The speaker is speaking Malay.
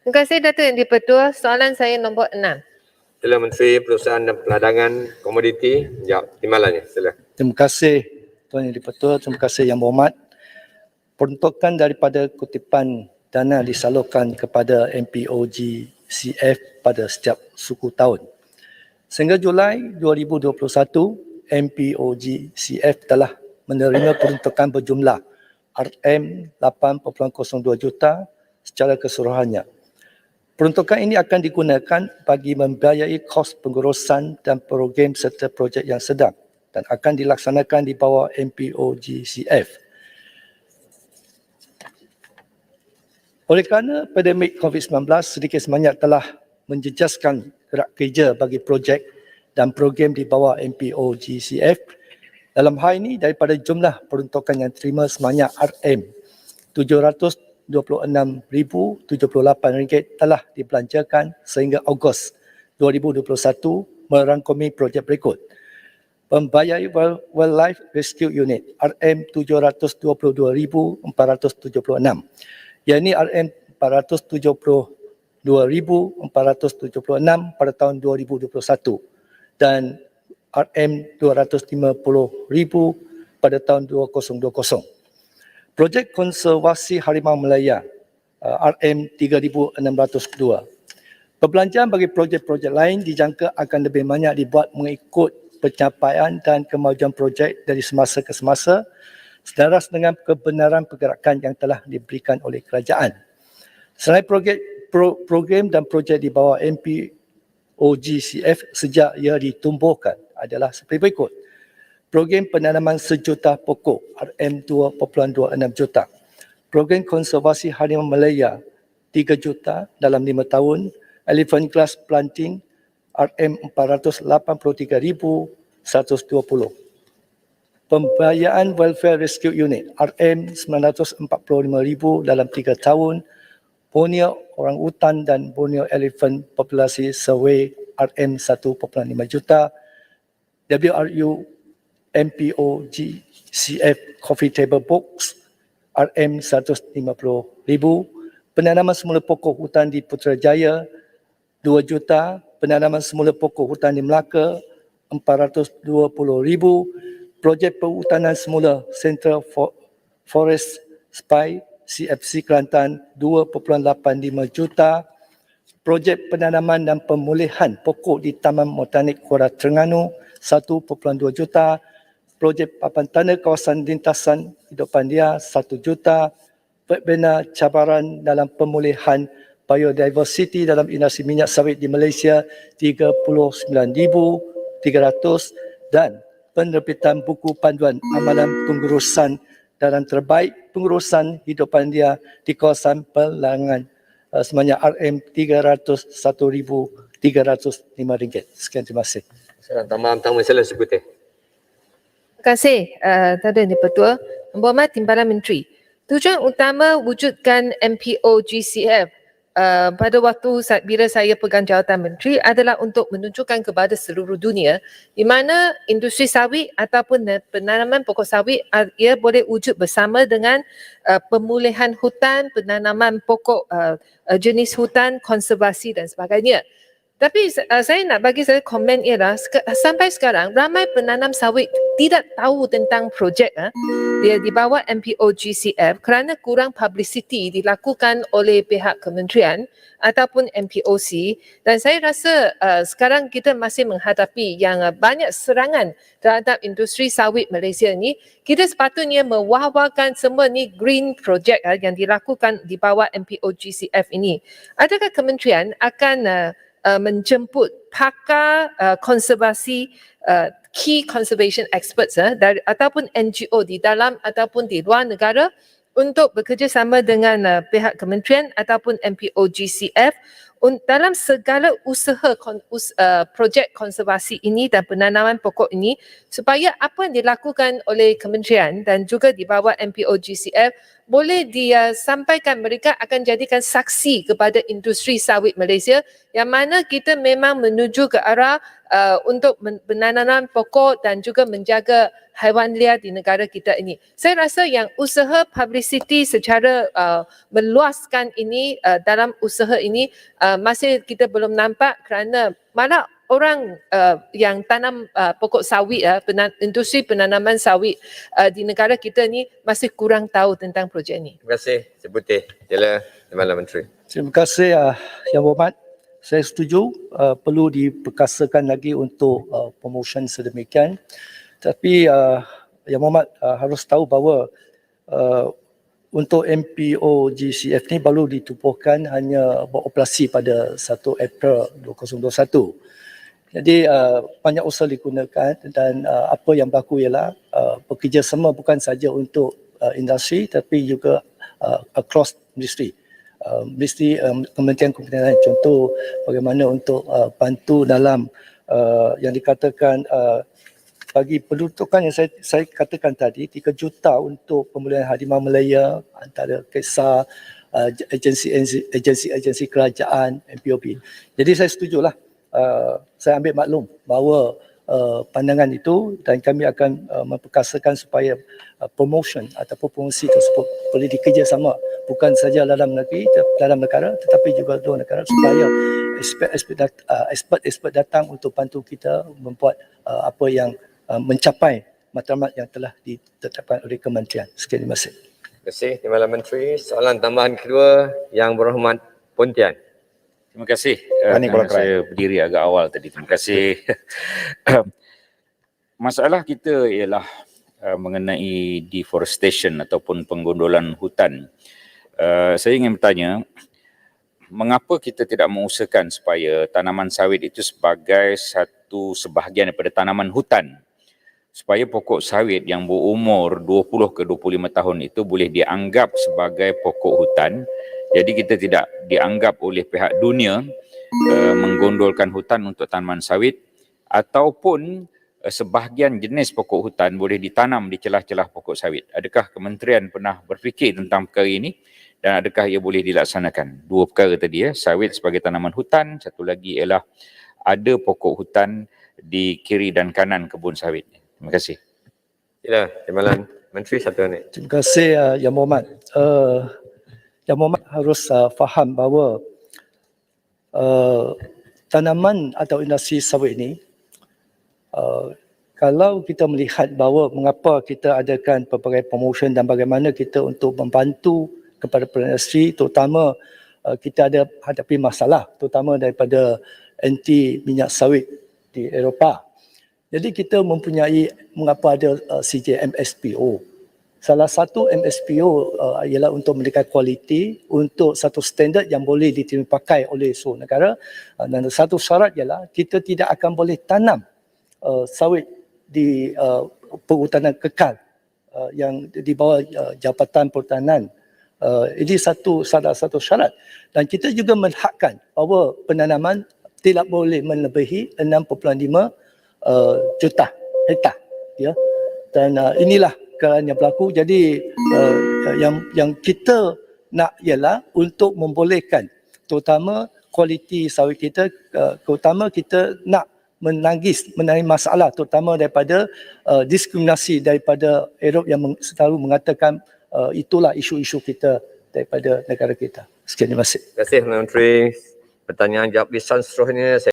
Terima kasih Datuk Yang di-Pertua. Soalan saya nombor 6. Sila Menteri Perusahaan dan Peladangan Komoditi menjawab timbalannya. Sila. Terima kasih Tuan Yang di-Pertua, terima kasih Yang Berhormat. Peruntukan daripada kutipan dana disalurkan kepada MPOGCF pada setiap suku tahun. Sehingga Julai 2021, MPOGCF telah menerima peruntukan berjumlah RM8.02 juta secara keseluruhannya. Peruntukan ini akan digunakan bagi membiayai kos pengurusan dan program serta projek yang sedang dan akan dilaksanakan di bawah MPOGCF. Oleh kerana pandemik COVID-19 sedikit sebanyak telah menjejaskan gerak kerja bagi projek dan program di bawah MPOGCF, dalam hal ini daripada jumlah peruntukan yang terima sebanyak RM726,078 telah dibelanjakan sehingga Ogos 2021 merangkumi projek berikut. Pembayar Wildlife Rescue Unit RM722,476, iaitu RM472,476 pada tahun 2021 dan RM250,000 pada tahun 2020. Projek Konservasi Harimau Malaya RM3,602. Perbelanjaan bagi projek-projek lain dijangka akan lebih banyak dibuat mengikut pencapaian dan kemajuan projek dari semasa ke semasa selaras dengan kebenaran pergerakan yang telah diberikan oleh kerajaan. Selain program dan projek di bawah MPOGCF sejak ia ditumbuhkan adalah seperti berikut. Program penanaman sejuta pokok RM2.26 juta. Program konservasi harimau Malaya 3 juta dalam 5 tahun. Elephant grass planting RM483,120. Pembiayaan Welfare Rescue Unit RM945,000 dalam 3 tahun. Borneo orangutan dan Borneo elephant populasi survey RM1.5 juta. WRU MPOGCF Coffee Table Books RM150,000. Penanaman semula pokok hutan di Putrajaya 2 juta. Penanaman semula pokok hutan di Melaka 420,000. Projek perhutanan semula Central Forest Spy CFC Kelantan 2.85 juta. Projek penanaman dan pemulihan pokok di Taman Botanik Kuala Terengganu 1.2 juta. Projek papan tanda kawasan lintasan hidupan dia 1 juta. Pembina cabaran dalam pemulihan biodiversity dalam industri minyak sawit di Malaysia 39,300 dan penerbitan buku panduan amalan pengurusan dalam terbaik pengurusan hidupan dia di kawasan Pelangan sebanyak RM301,305. Sekian, terima kasih. Tambahan sila Sekutu. Terima kasih Datuk Yang di-Pertua. Yang Berhormat Timbalan Menteri. Tujuan utama wujudkan MPOGCF pada waktu bila saya pegang jawatan menteri adalah untuk menunjukkan kepada seluruh dunia di mana industri sawit ataupun penanaman pokok sawit ia boleh wujud bersama dengan pemulihan hutan, penanaman pokok jenis hutan, konservasi dan sebagainya. Tapi saya nak bagi saya komen ialah sampai sekarang ramai penanam sawit tidak tahu tentang projek dia di bawah MPOGCF kerana kurang publicity dilakukan oleh pihak kementerian ataupun MPOC, dan saya rasa sekarang kita masih menghadapi yang banyak serangan terhadap industri sawit Malaysia ni. Kita sepatutnya mewah-wahkan semua ni green project yang dilakukan di bawah MPOGCF ini. Adakah kementerian akan menjemput pakar konservasi key conservation experts dari ataupun NGO di dalam ataupun di luar negara untuk bekerjasama dengan pihak kementerian ataupun MPOGCF dalam segala usaha projek konservasi ini dan penanaman pokok ini, supaya apa yang dilakukan oleh kementerian dan juga di bawah MPOGCF boleh disampaikan mereka akan jadikan saksi kepada industri sawit Malaysia yang mana kita memang menuju ke arah untuk penanaman pokok dan juga menjaga haiwan liar di negara kita ini. Saya rasa yang usaha publicity secara meluaskan ini dalam usaha ini masih kita belum nampak kerana malah orang yang tanam pokok sawit, industri penanaman sawit di negara kita ni masih kurang tahu tentang projek ni. Terima kasih, Cik Putih. Jala Timbalan Menteri. Terima kasih Yang Berhormat. Saya setuju perlu diperkasakan lagi untuk promotion sedemikian. Tapi Yang Berhormat harus tahu bahawa untuk MPO GCF ni baru ditubuhkan hanya beroperasi pada 1 April 2021. Jadi banyak usaha digunakan dan apa yang berlaku ialah bekerjasama bukan saja untuk industri tapi juga across industri. Mesti kementerian-kementerian lain, contoh bagaimana untuk bantu dalam yang dikatakan bagi peruntukan yang saya katakan tadi 3 juta untuk pemulihan harimau Malaya antara kisah agensi kerajaan MPOB. Jadi saya setujulah. Saya ambil maklum bahawa pandangan itu dan kami akan memperkasakan supaya promotion ataupun promosi tersebut boleh dikerjasama bukan saja dalam negeri, dalam negara tetapi juga luar negara supaya expert datang untuk bantu kita membuat apa yang mencapai matlamat yang telah ditetapkan oleh kementerian. Sekian, terima kasih. Terima kasih, Timbalan Menteri. Soalan tambahan kedua, Yang Berhormat Pontian. Terima kasih. Kerana Saya berdiri agak awal tadi. Terima kasih. Masalah kita ialah mengenai deforestation ataupun penggondolan hutan. Saya ingin bertanya, mengapa kita tidak mengusahakan supaya tanaman sawit itu sebagai satu sebahagian daripada tanaman hutan, supaya pokok sawit yang berumur 20 ke 25 tahun itu boleh dianggap sebagai pokok hutan. Jadi kita tidak dianggap oleh pihak dunia menggondolkan hutan untuk tanaman sawit, ataupun sebahagian jenis pokok hutan boleh ditanam di celah-celah pokok sawit. Adakah kementerian pernah berfikir tentang perkara ini dan adakah ia boleh dilaksanakan? 2 perkara tadi, sawit sebagai tanaman hutan, satu lagi ialah ada pokok hutan di kiri dan kanan kebun sawit. Terima kasih. Sila, Timbalan Menteri, 1 minit. Terima kasih Yang Berhormat. Yang Berhormat harus faham bahawa tanaman atau industri sawit ini kalau kita melihat bahawa mengapa kita adakan pelbagai promotion dan bagaimana kita untuk membantu kepada industri, terutama kita ada hadapi masalah terutama daripada anti minyak sawit di Eropah. Jadi kita mempunyai mengapa ada CJ MSPO. Salah satu MSPO ialah untuk memberikan kualiti untuk satu standard yang boleh diterima pakai oleh seluruh negara. Dan satu syarat ialah kita tidak akan boleh tanam sawit di perhutanan kekal yang di bawah Jabatan Perhutanan. Ini salah satu syarat. Dan kita juga menghakkan bahawa penanaman tidak boleh melebihi 6.5 juta hektar. Ya. Dan inilah keadaan yang berlaku. Jadi yang kita nak ialah untuk membolehkan terutama kualiti sawit kita, terutama kita nak menangani masalah terutama daripada diskriminasi daripada Eropah yang selalu mengatakan itulah isu-isu kita daripada negara kita. Sekian, terima kasih. Terima kasih, Menteri. Pertanyaan jawab lisan seterusnya.